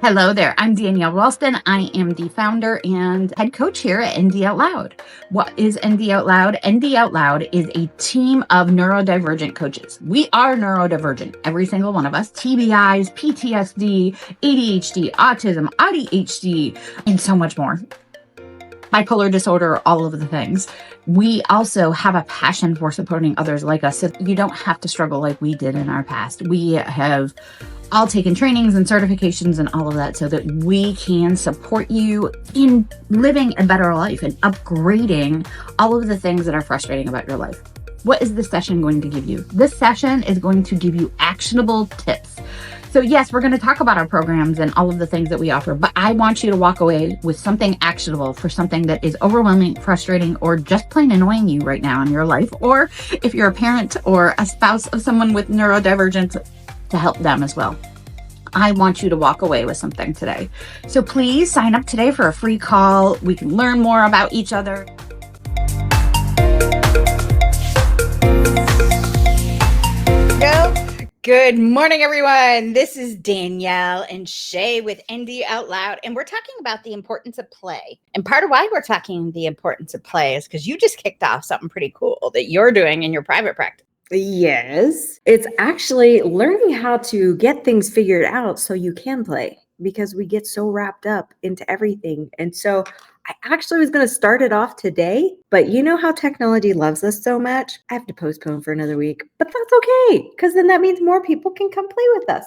Hello there. I'm Danielle Ralston. I am the founder and head coach here at ND Out Loud. What is ND Out Loud? ND Out Loud is a team of neurodivergent coaches. We are neurodivergent, every single one of us. TBIs, PTSD, ADHD, autism, ADHD, and so much more. Bipolar disorder, all of the things. We also have a passion for supporting others like us, so you don't have to struggle like we did in our past. We have all taken trainings and certifications and all of that so that we can support you in living a better life and upgrading all of the things that are frustrating about your life. What is this session going to give you? This session is going to give you actionable tips. So yes, we're going to talk about our programs and all of the things that we offer, but I want you to walk away with something actionable for something that is overwhelming, frustrating, or just plain annoying you right now in your life. Or if you're a parent or a spouse of someone with neurodivergence, to help them as well. I want you to walk away with something today. So please sign up today for a free call. We can learn more about each other. Good morning, everyone. This is Danielle and Shay with ND Out Loud, and we're talking about the importance of play. And part of why we're talking the importance of play is because you just kicked off something pretty cool that you're doing in your private practice. Yes, it's actually learning how to get things figured out so you can play, because we get so wrapped up into everything. And so I actually was going to start it off today, but you know how technology loves us so much? I have to postpone for another week, but that's okay, because then that means more people can come play with us.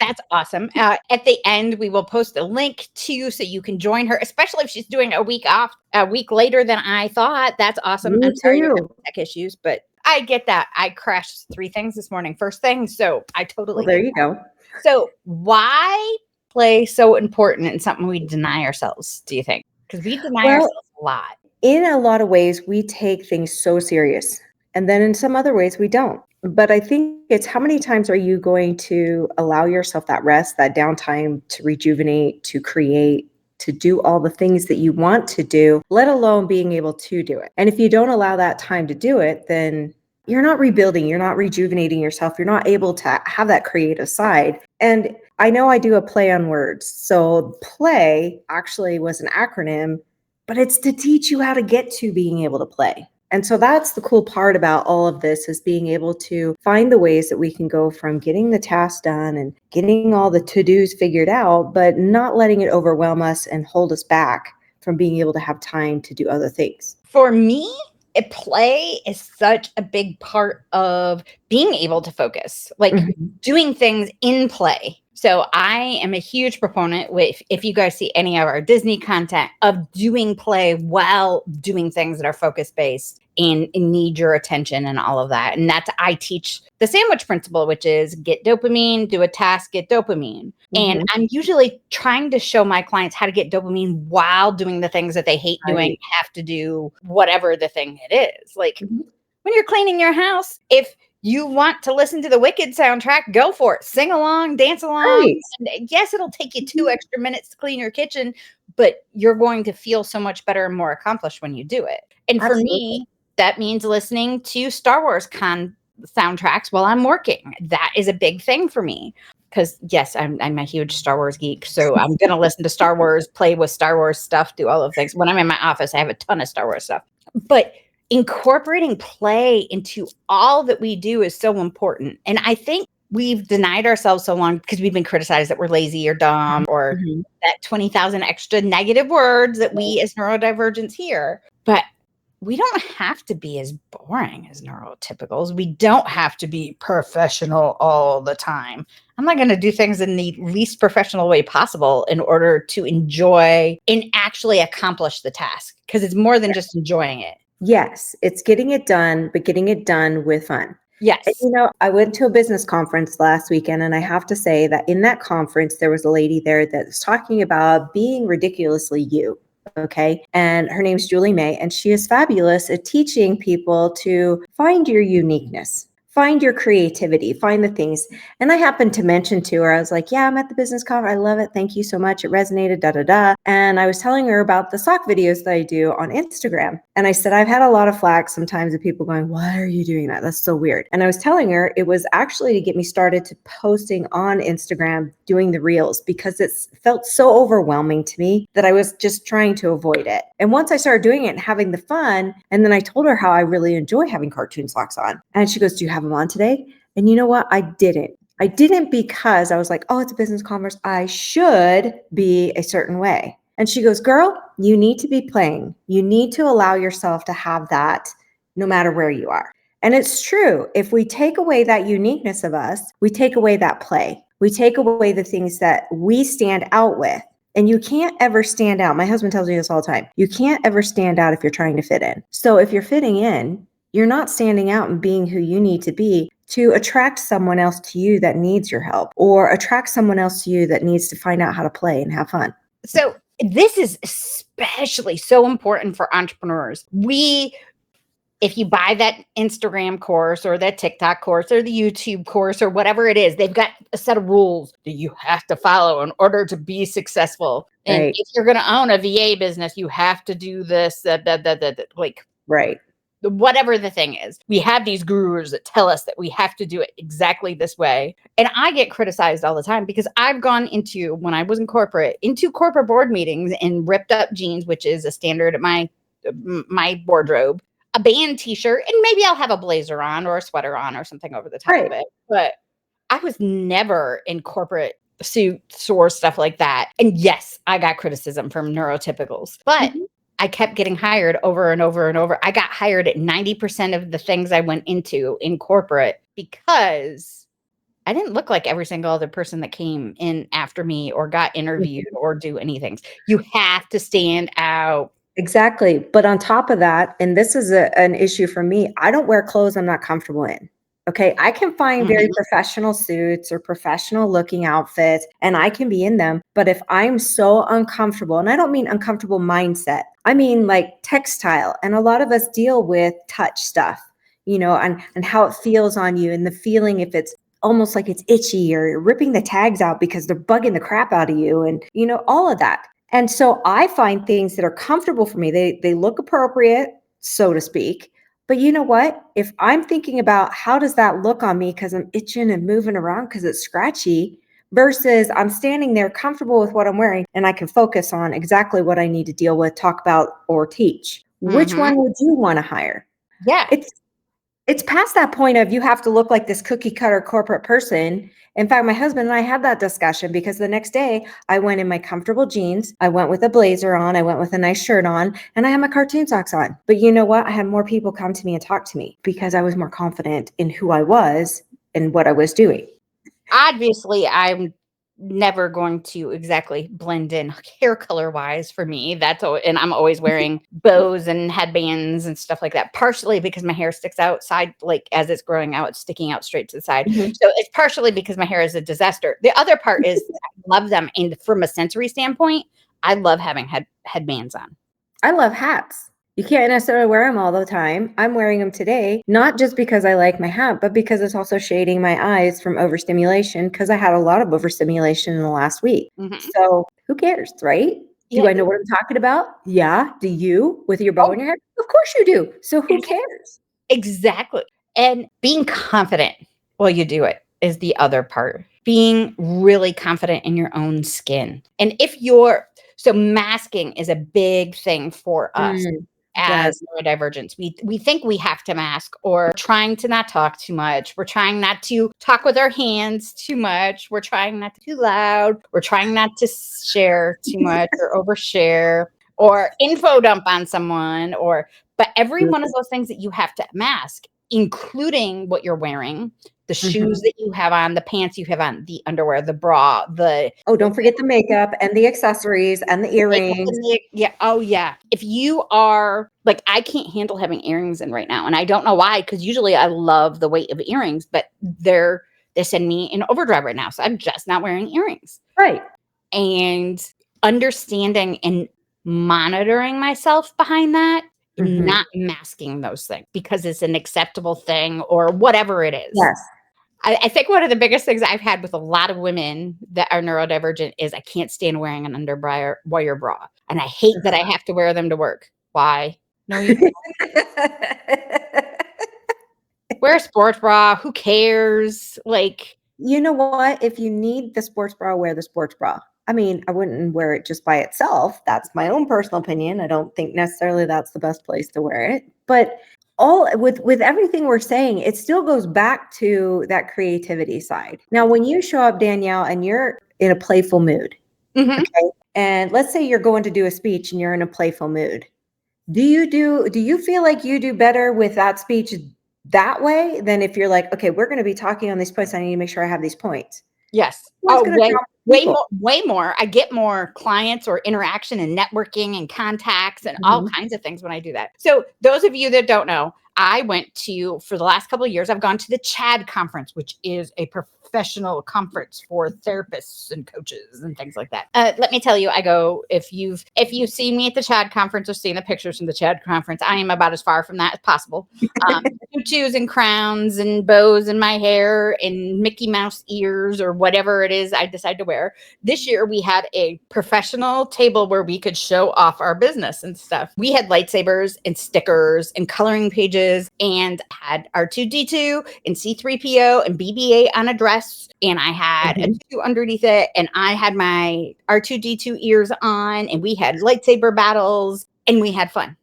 That's awesome. At the end, we will post a link to you so you can join her, especially if she's doing a week off, a week later than I thought. That's awesome. Me I'm sorry you too. have tech issues, but I get that. I crashed 3 things this morning, first thing. So I totally Well, there get you that. go. So why play so important and something we deny ourselves, do you think? Because we deny ourselves a lot. In a lot of ways, we take things so serious, and then in some other ways, we don't. But I think it's how many times are you going to allow yourself that rest, that downtime to rejuvenate, to create, to do all the things that you want to do, let alone being able to do it. And if you don't allow that time to do it, then you're not rebuilding, you're not rejuvenating yourself, you're not able to have that creative side. And I know I do a play on words. So play actually was an acronym, but it's to teach you how to get to being able to play. And so that's the cool part about all of this, is being able to find the ways that we can go from getting the task done and getting all the to-dos figured out, but not letting it overwhelm us and hold us back from being able to have time to do other things. For me, play is such a big part of being able to focus, like doing things in play. So I am a huge proponent if you guys see any of our Disney content, of doing play while doing things that are focus-based and need your attention and all of that. And I teach the sandwich principle, which is get dopamine, do a task, get dopamine. And I'm usually trying to show my clients how to get dopamine while doing the things that they hate doing, have to do, whatever the thing it is. Like when you're cleaning your house, if you want to listen to the Wicked soundtrack, go for it. Sing along, dance along. And yes, it'll take you 2 extra minutes to clean your kitchen, but you're going to feel so much better and more accomplished when you do it. And for me, that means listening to Star Wars soundtracks while I'm working. That is a big thing for me. Because yes, I'm a huge Star Wars geek. So I'm going to listen to Star Wars, play with Star Wars stuff, do all of things. When I'm in my office, I have a ton of Star Wars stuff. But incorporating play into all that we do is so important. And I think we've denied ourselves so long because we've been criticized that we're lazy or dumb or that 20,000 extra negative words that we as neurodivergents hear. But we don't have to be as boring as neurotypicals. We don't have to be professional all the time. I'm not going to do things in the least professional way possible in order to enjoy and actually accomplish the task, because it's more than just enjoying it. Yes, it's getting it done, but getting it done with fun. Yes. And, you know, I went to a business conference last weekend, and I have to say that in that conference, there was a lady there that was talking about being ridiculously you. Okay. And her name's Julie May, and she is fabulous at teaching people to find your uniqueness, find your creativity, find the things. And I happened to mention to her, I was like, yeah, I'm at the business conference. I love it. Thank you so much. It resonated, da, da, da. And I was telling her about the sock videos that I do on Instagram. And I said, I've had a lot of flack sometimes of people going, why are you doing that? That's so weird. And I was telling her it was actually to get me started to posting on Instagram, doing the reels, because it felt so overwhelming to me that I was just trying to avoid it. And once I started doing it and having the fun, and then I told her how I really enjoy having cartoon socks on. And she goes, do you have them on today? And you know what? I didn't. I didn't because I was like, oh, it's a business conference. I should be a certain way. And she goes, girl, you need to be playing. You need to allow yourself to have that no matter where you are. And it's true. If we take away that uniqueness of us, we take away that play. We take away the things that we stand out with. And you can't ever stand out. My husband tells me this all the time. You can't ever stand out if you're trying to fit in. So if you're fitting in, you're not standing out and being who you need to be to attract someone else to you that needs your help, or attract someone else to you that needs to find out how to play and have fun. So this is especially so important for entrepreneurs. If you buy that Instagram course or that TikTok course or the YouTube course or whatever it is, they've got a set of rules that you have to follow in order to be successful. And Right. if you're going to own a VA business, you have to do this, like Right. whatever the thing is. We have these gurus that tell us that we have to do it exactly this way. And I get criticized all the time because I've gone into, when I was in corporate board meetings in ripped up jeans, which is a standard at my wardrobe, a band t-shirt, and maybe I'll have a blazer on or a sweater on or something over the top of it. But I was never in corporate suits or stuff like that. And yes, I got criticism from neurotypicals, but I kept getting hired over and over and over. I got hired at 90% of the things I went into in corporate because I didn't look like every single other person that came in after me or got interviewed or do anything. You have to stand out. Exactly. But on top of that, and this is an issue for me, I don't wear clothes I'm not comfortable in. Okay. I can find very professional suits or professional looking outfits and I can be in them. But if I'm so uncomfortable, and I don't mean uncomfortable mindset, I mean like textile. And a lot of us deal with touch stuff, and how it feels on you and the feeling if it's almost like it's itchy or you're ripping the tags out because they're bugging the crap out of you and, all of that. And so I find things that are comfortable for me. They look appropriate, so to speak. But you know what? If I'm thinking about how does that look on me because I'm itching and moving around because it's scratchy versus I'm standing there comfortable with what I'm wearing and I can focus on exactly what I need to deal with, talk about, or teach. Which one would you want to hire? Yeah. It's past that point of you have to look like this cookie cutter corporate person. In fact, my husband and I had that discussion because the next day I went in my comfortable jeans. I went with a blazer on. I went with a nice shirt on and I had my cartoon socks on. But you know what? I had more people come to me and talk to me because I was more confident in who I was and what I was doing. Obviously, I'm never going to exactly blend in hair color wise for me. And I'm always wearing bows and headbands and stuff like that, partially because my hair sticks outside, like as it's growing out, it's sticking out straight to the side. So it's partially because my hair is a disaster. The other part is I love them. And from a sensory standpoint, I love having headbands on. I love hats. You can't necessarily wear them all the time. I'm wearing them today, not just because I like my hat, but because it's also shading my eyes from overstimulation because I had a lot of overstimulation in the last week. So who cares, right? Do I know what I'm talking about? Yeah. Do you with your bow in your hair? Of course you do. So who cares? Exactly. And being confident while you do it is the other part. Being really confident in your own skin. And so masking is a big thing for us. As neurodivergents, we think we have to mask, or trying to not talk too much. We're trying not to talk with our hands too much. We're trying not to be too loud. We're trying not to share too much or overshare or info dump on someone. But every one of those things that you have to mask, including what you're wearing, the shoes that you have on, the pants you have on, the underwear, the bra, don't forget the makeup and the accessories and the earrings. If you are like, I can't handle having earrings in right now. And I don't know why, because usually I love the weight of earrings, but they send me in overdrive right now. So I'm just not wearing earrings. Right. And understanding and monitoring myself behind that not masking those things because it's an acceptable thing or whatever it is. Yes. I think one of the biggest things I've had with a lot of women that are neurodivergent is I can't stand wearing an underwire bra. And I hate that I have to wear them to work. Why? No, you wear a sports bra. Who cares? Like, you know what? If you need the sports bra, wear the sports bra. I mean, I wouldn't wear it just by itself. That's my own personal opinion. I don't think necessarily that's the best place to wear it. But all with everything we're saying, it still goes back to that creativity side. Now, when you show up, Danielle, and you're in a playful mood, okay, and let's say you're going to do a speech and you're in a playful mood, do you feel like you do better with that speech that way than if you're like, okay, we're going to be talking on these points, I need to make sure I have these points? yes. What's going to drop people? Way more. I get more clients or interaction and networking and contacts and all kinds of things when I do that. So those of you that don't know, I went to, for the last couple of years, I've gone to the CHAD conference, which is a professional conference for therapists and coaches and things like that. Let me tell you, I go, if you've seen me at the CHAD conference or seen the pictures from the CHAD conference, I am about as far from that as possible. Tutus and crowns and bows in my hair and Mickey Mouse ears or whatever it is I decide to wear. This year we had a professional table where we could show off our business and stuff. We had lightsabers and stickers and coloring pages and had R2D2 and C3PO and BB-8 on a dress. And I had a 2 underneath it. And I had my R2D2 ears on and we had lightsaber battles and we had fun.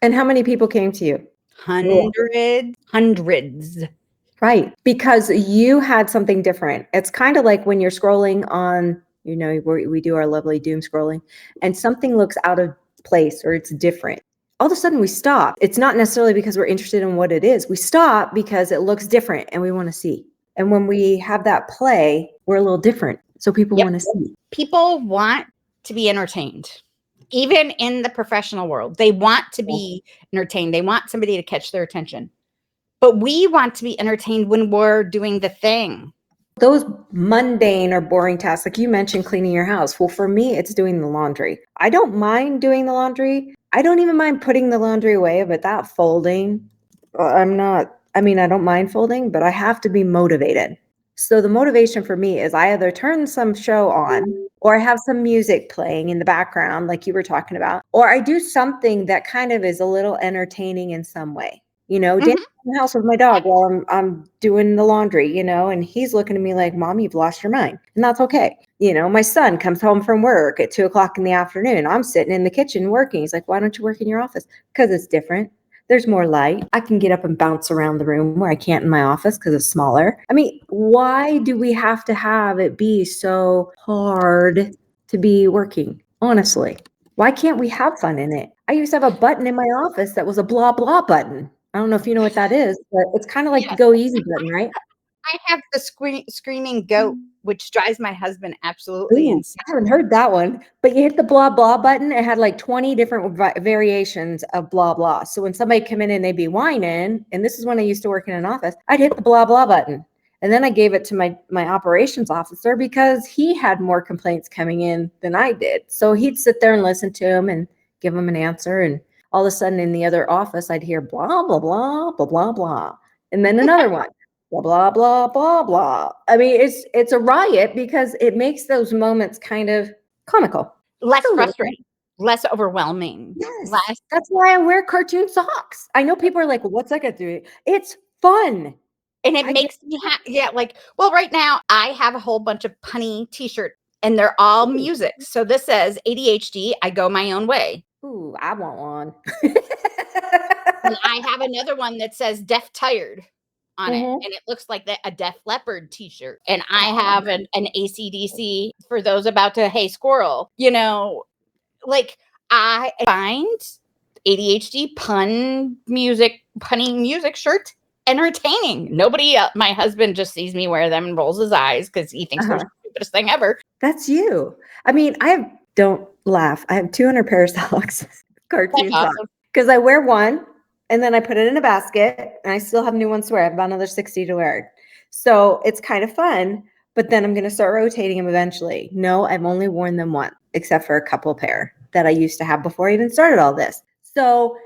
And how many people came to you? Hundreds. Right. Because you had something different. It's kind of like when you're scrolling on, we do our lovely doom scrolling and something looks out of place or it's different. All of a sudden we stop. It's not necessarily because we're interested in what it is. We stop because it looks different and we want to see. And when we have that play, we're a little different. So people want to see. People want to be entertained. Even in the professional world, they want to be entertained. They want somebody to catch their attention. But we want to be entertained when we're doing the thing. Those mundane or boring tasks, like you mentioned, cleaning your house. Well, for me, it's doing the laundry. I don't mind doing the laundry. I don't even mind putting the laundry away, but that folding, I don't mind folding, but I have to be motivated. So the motivation for me is I either turn some show on or I have some music playing in the background, like you were talking about, or I do something that kind of is a little entertaining in some way. Dancing in the house with my dog while I'm doing the laundry, and he's looking at me like, Mom, you've lost your mind. And that's okay. My son comes home from work at 2:00 in the afternoon. I'm sitting in the kitchen working. He's like, why don't you work in your office? Because it's different. There's more light. I can get up and bounce around the room where I can't in my office because it's smaller. I mean, why do we have to have it be so hard to be working? Honestly, why can't we have fun in it? I used to have a button in my office that was a blah, blah button. I don't know if you know what that is, but it's kind of like the go easy button, right? I have the screaming goat, which drives my husband absolutely insane. I haven't heard that one, but you hit the blah, blah button. It had like 20 different variations of blah, blah. So when somebody come in and they'd be whining, and this is when I used to work in an office, I'd hit the blah, blah button. And then I gave it to my operations officer because he had more complaints coming in than I did. So he'd sit there and listen to him and give him an answer. And all of a sudden in the other office, I'd hear blah, blah, blah, blah, blah, blah. And then another one, blah, blah, blah, blah, blah. I mean, it's a riot because it makes those moments kind of comical. Less frustrating, less overwhelming. Yes. That's why I wear cartoon socks. I know people are like, well, what's that got to do? It's fun. And it makes me happy. Yeah, right now I have a whole bunch of punny t-shirts and they're all music. So this says ADHD, I go my own way. Ooh, I want one. And I have another one that says Deaf Tired on it. And it looks like a Def Leppard t-shirt. And I have an AC/DC for those about to, hey, squirrel. I find ADHD punny music shirt entertaining. Nobody, my husband just sees me wear them and rolls his eyes because he thinks they're the stupidest thing ever. That's you. I mean, don't laugh. I have 200 pairs of socks, cartoon socks, because I wear one and then I put it in a basket and I still have new ones to wear. I have about another 60 to wear. So it's kind of fun, but then I'm going to start rotating them eventually. No, I've only worn them once, except for a couple pair that I used to have before I even started all this. So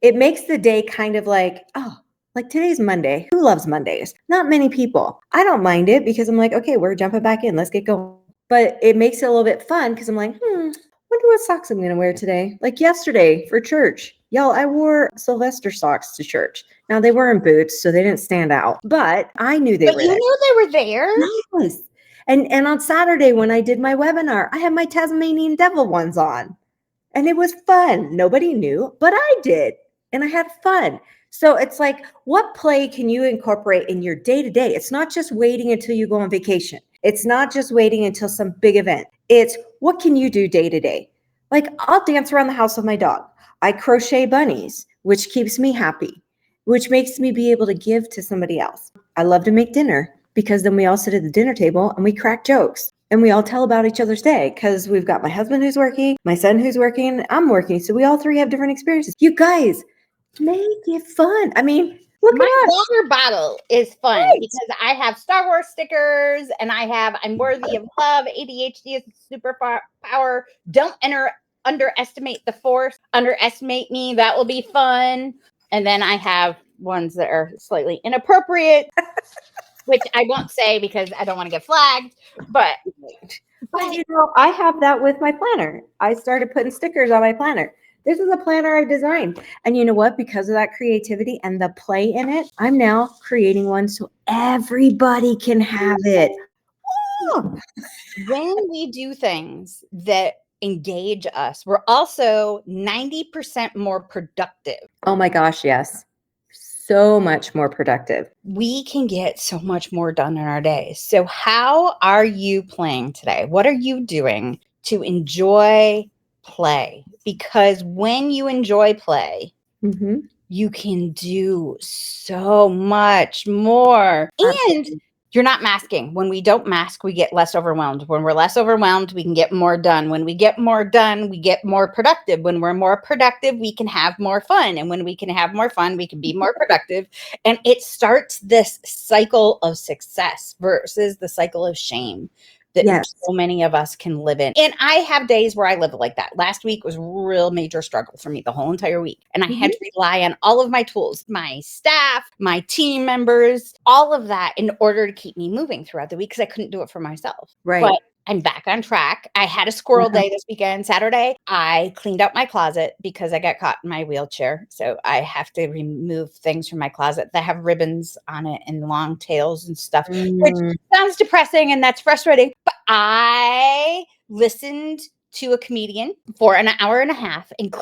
It makes the day kind of like, oh, like today's Monday. Who loves Mondays? Not many people. I don't mind it because I'm like, okay, we're jumping back in. Let's get going. But it makes it a little bit fun because I'm like, wonder what socks I'm going to wear today. Like yesterday for church. Y'all, I wore Sylvester socks to church. Now they weren't boots, so they didn't stand out. But I knew they But were you there. knew they were there. Yes. And on Saturday when I did my webinar, I had my Tasmanian Devil ones on. And it was fun. Nobody knew, but I did. And I had fun. So it's like, what play can you incorporate in your day to day? It's not just waiting until you go on vacation. It's not just waiting until some big event. It's what can you do day to day? Like I'll dance around the house with my dog. I crochet bunnies, which keeps me happy, which makes me be able to give to somebody else. I love to make dinner because then we all sit at the dinner table and we crack jokes. And we all tell about each other's day because we've got my husband who's working, my son who's working, I'm working. So we all three have different experiences. You guys, make it fun. I mean, look My at us. water bottle is fun Right. because I have Star Wars stickers and I'm worthy of love. ADHD is a superpower. Don't underestimate the force. Underestimate me. That will be fun. And then I have ones that are slightly inappropriate, which I won't say because I don't want to get flagged. But you know, I have that with my planner. I started putting stickers on my planner. This is a planner I designed. And you know what? Because of that creativity and the play in it, I'm now creating one so everybody can have it. Oh. when we do things that engage us, we're also 90% more productive. Oh my gosh, yes. So much more productive. We can get so much more done in our day. So how are you playing today? What are you doing to enjoy play? Because when you enjoy play, you can do so much more. And you're not masking. When we don't mask, we get less overwhelmed. When we're less overwhelmed, we can get more done. When we get more done, we get more productive. When we're more productive, we can have more fun. And when we can have more fun, we can be more productive. And it starts this cycle of success versus the cycle of shame that so many of us can live in. And I have days where I live like that. Last week was a real major struggle for me the whole entire week. And I had to rely on all of my tools, my staff, my team members, all of that in order to keep me moving throughout the week because I couldn't do it for myself. Right. But I'm back on track. I had a squirrel day this weekend. Saturday, I cleaned out my closet because I got caught in my wheelchair. So I have to remove things from my closet that have ribbons on it and long tails and stuff, which sounds depressing and that's frustrating. But I listened to a comedian for an hour and a half and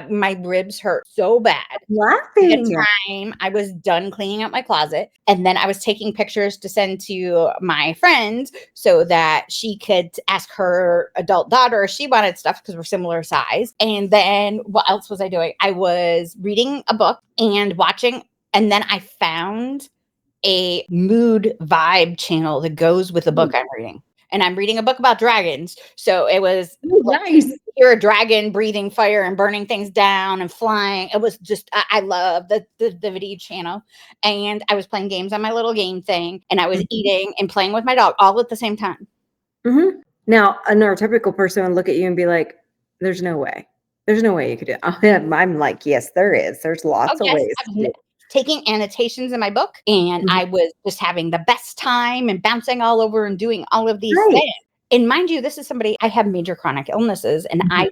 my ribs hurt so bad. Laughing. The time I was done cleaning out my closet, and then I was taking pictures to send to my friend so that she could ask her adult daughter if she wanted stuff because we're similar size. And then what else was I doing? I was reading a book and watching, and then I found a mood vibe channel that goes with the book I'm reading. And I'm reading a book about dragons. So it was nice. You're a dragon breathing fire and burning things down and flying. It was just, I love the video channel. And I was playing games on my little game thing. And I was eating and playing with my dog all at the same time. Now, a neurotypical person would look at you and be like, there's no way. There's no way you could do it. I'm like, yes, there is. There's lots of ways. Taking annotations in my book, and I was just having the best time and bouncing all over and doing all of these things. And mind you, this is somebody, I have major chronic illnesses and I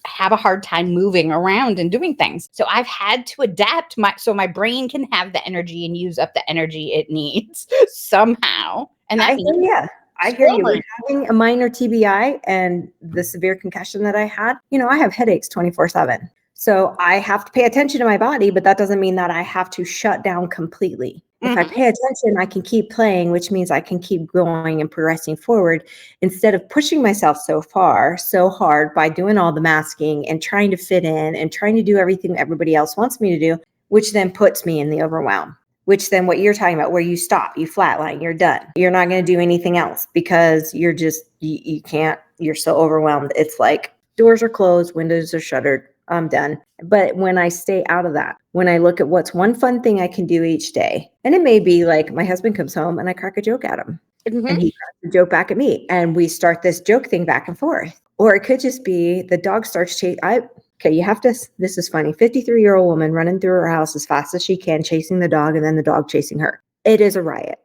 have a hard time moving around and doing things. So I've had to adapt so my brain can have the energy and use up the energy it needs somehow. And that I hear you. With having a minor TBI and the severe concussion that I had, I have headaches 24/7. So I have to pay attention to my body, but that doesn't mean that I have to shut down completely. If I pay attention, I can keep playing, which means I can keep going and progressing forward instead of pushing myself so hard by doing all the masking and trying to fit in and trying to do everything everybody else wants me to do, which then puts me in the overwhelm, which then what you're talking about, where you stop, you flatline, you're done. You're not going to do anything else because you can't, you're so overwhelmed. It's like doors are closed, windows are shuttered. I'm done. But when I stay out of that, when I look at what's one fun thing I can do each day, and it may be like my husband comes home and I crack a joke at him and he cracks a joke back at me and we start this joke thing back and forth. Or it could just be the dog starts chasing. Okay, you have to, this is funny, 53-year-old woman running through her house as fast as she can, chasing the dog, and then the dog chasing her. It is a riot.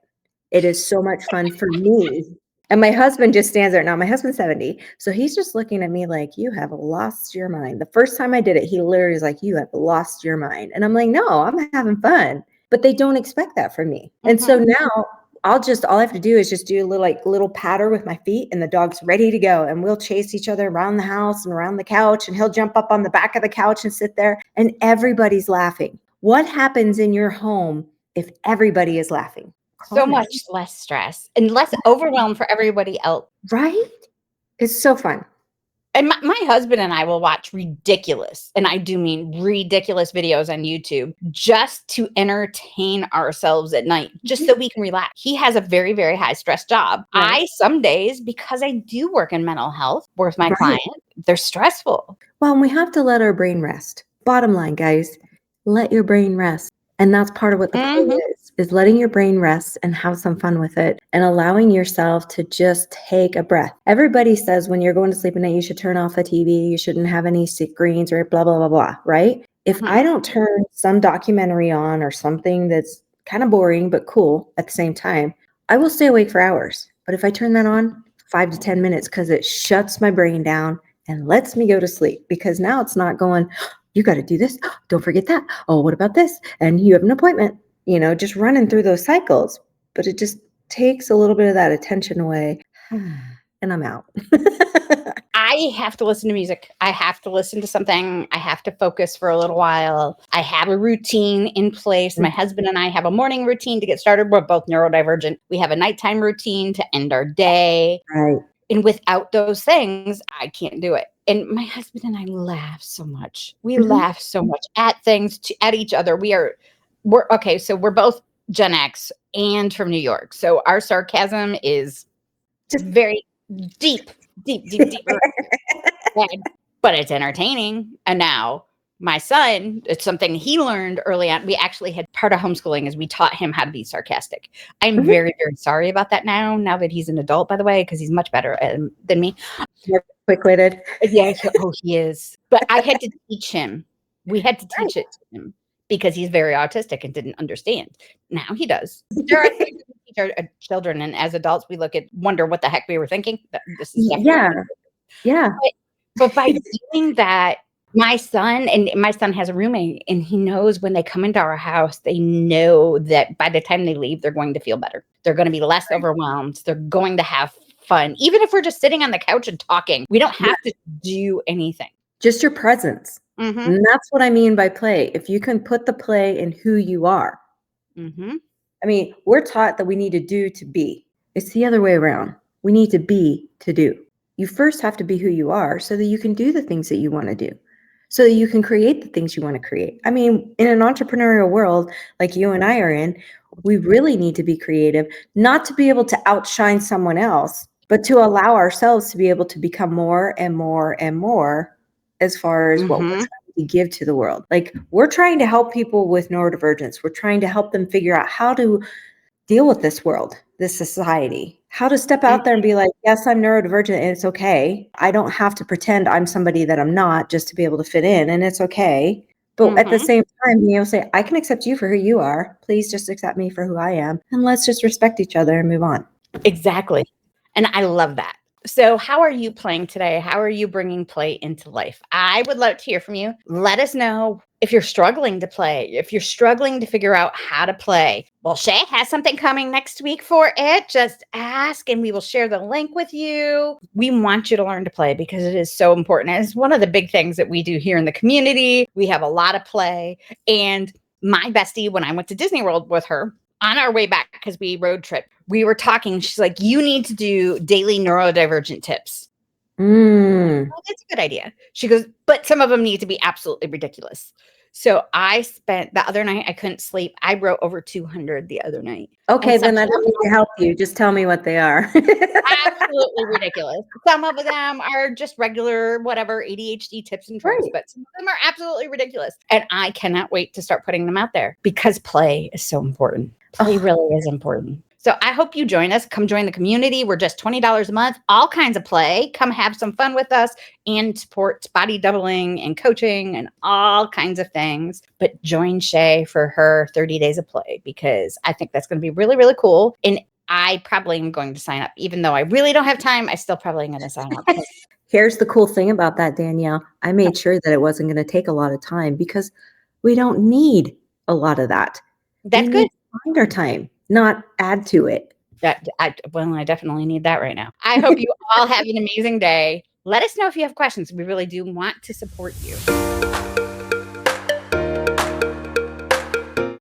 It is so much fun for me. And my husband just stands there. Now, my husband's 70, so he's just looking at me like, you have lost your mind. The first time I did it, he literally was like, you have lost your mind. And I'm like, no, I'm having fun. But they don't expect that from me. And so now all I have to do is just do a little patter with my feet, and the dog's ready to go. And we'll chase each other around the house and around the couch, and he'll jump up on the back of the couch and sit there, and everybody's laughing. What happens in your home if everybody is laughing? So much less stress and less overwhelm for everybody else. Right? It's so fun. And my husband and I will watch ridiculous, and I do mean ridiculous videos on YouTube just to entertain ourselves at night, just so we can relax. He has a very, very high stress job. Right. I, some days, because I do work in mental health, work with my client, they're stressful. Well, we have to let our brain rest. Bottom line, guys, let your brain rest. And that's part of what the play is letting your brain rest and have some fun with it and allowing yourself to just take a breath. Everybody says when you're going to sleep at night, you should turn off the TV, you shouldn't have any screens or blah, blah, blah, blah, right? If I don't turn some documentary on or something that's kind of boring but cool at the same time, I will stay awake for hours. But if I turn that on, 5 to 10 minutes, because it shuts my brain down and lets me go to sleep, because now it's not going, you got to do this. Don't forget that. Oh, what about this? And you have an appointment, just running through those cycles. But it just takes a little bit of that attention away. And I'm out. I have to listen to music. I have to listen to something. I have to focus for a little while. I have a routine in place. My husband and I have a morning routine to get started. We're both neurodivergent. We have a nighttime routine to end our day. Right. And without those things, I can't do it. And my husband and I laugh so much. We laugh so much at things, at each other. We're okay. So we're both Gen X and from New York. So our sarcasm is just very deep. But it's entertaining. And now my son, it's something he learned early on. We actually had part of homeschooling is we taught him how to be sarcastic. I'm very, very sorry about that now that he's an adult, by the way, because he's much better than me. More quick-witted. Yeah. He is. But I had to teach him. We had to teach it to him because he's very autistic and didn't understand. Now he does. There are things we teach our children, and as adults, we wonder what the heck we were thinking. This is yeah. But by doing that, my son has a roommate, and he knows when they come into our house, they know that by the time they leave, they're going to feel better. They're going to be less overwhelmed. They're going to have fun. Even if we're just sitting on the couch and talking, we don't have to do anything. Just your presence. And that's what I mean by play. If you can put the play in who you are. I mean, we're taught that we need to do to be. It's the other way around. We need to be to do. You first have to be who you are so that you can do the things that you want to do, so that you can create the things you want to create. I mean, in an entrepreneurial world like you and I are in, we really need to be creative, not to be able to outshine someone else, but to allow ourselves to be able to become more and more and more as far as what we're trying to give to the world. Like, we're trying to help people with neurodivergence. We're trying to help them figure out how to deal with this world, this society, how to step out there and be like, yes, I'm neurodivergent and it's okay. I don't have to pretend I'm somebody that I'm not just to be able to fit in, and it's okay. But at the same time, being able to say, I can accept you for who you are. Please just accept me for who I am. And let's just respect each other and move on. Exactly. And I love that. So how are you playing today? How are you bringing play into life? I would love to hear from you. Let us know if you're struggling to play, if you're struggling to figure out how to play. Well, Shay has something coming next week for it. Just ask and we will share the link with you. We want you to learn to play because it is so important. And it's one of the big things that we do here in the community. We have a lot of play. And my bestie, when I went to Disney World with her, on our way back, because we road trip, we were talking. She's like, you need to do daily neurodivergent tips. Oh, that's a good idea. She goes, but some of them need to be absolutely ridiculous. So I spent the other night, I couldn't sleep. I wrote over 200 the other night. Okay, then I don't need to help you. Just tell me what they are. Absolutely ridiculous. Some of them are just regular, whatever, ADHD tips and tricks, but some of them are absolutely ridiculous. And I cannot wait to start putting them out there because play is so important. Play really is important. So I hope you join us. Come join the community. We're just $20 a month, all kinds of play. Come have some fun with us and support body doubling and coaching and all kinds of things. But join Shay for her 30 days of play, because I think that's going to be really, really cool. And I probably am going to sign up. Even though I really don't have time, I still probably am going to sign up. Here's the cool thing about that, Danielle. I made sure that it wasn't going to take a lot of time, because we don't need a lot of that. That's we good. Need to find our time, not add to it. I definitely need that right now. I hope you all have an amazing day. Let us know if you have questions. We really do want to support you.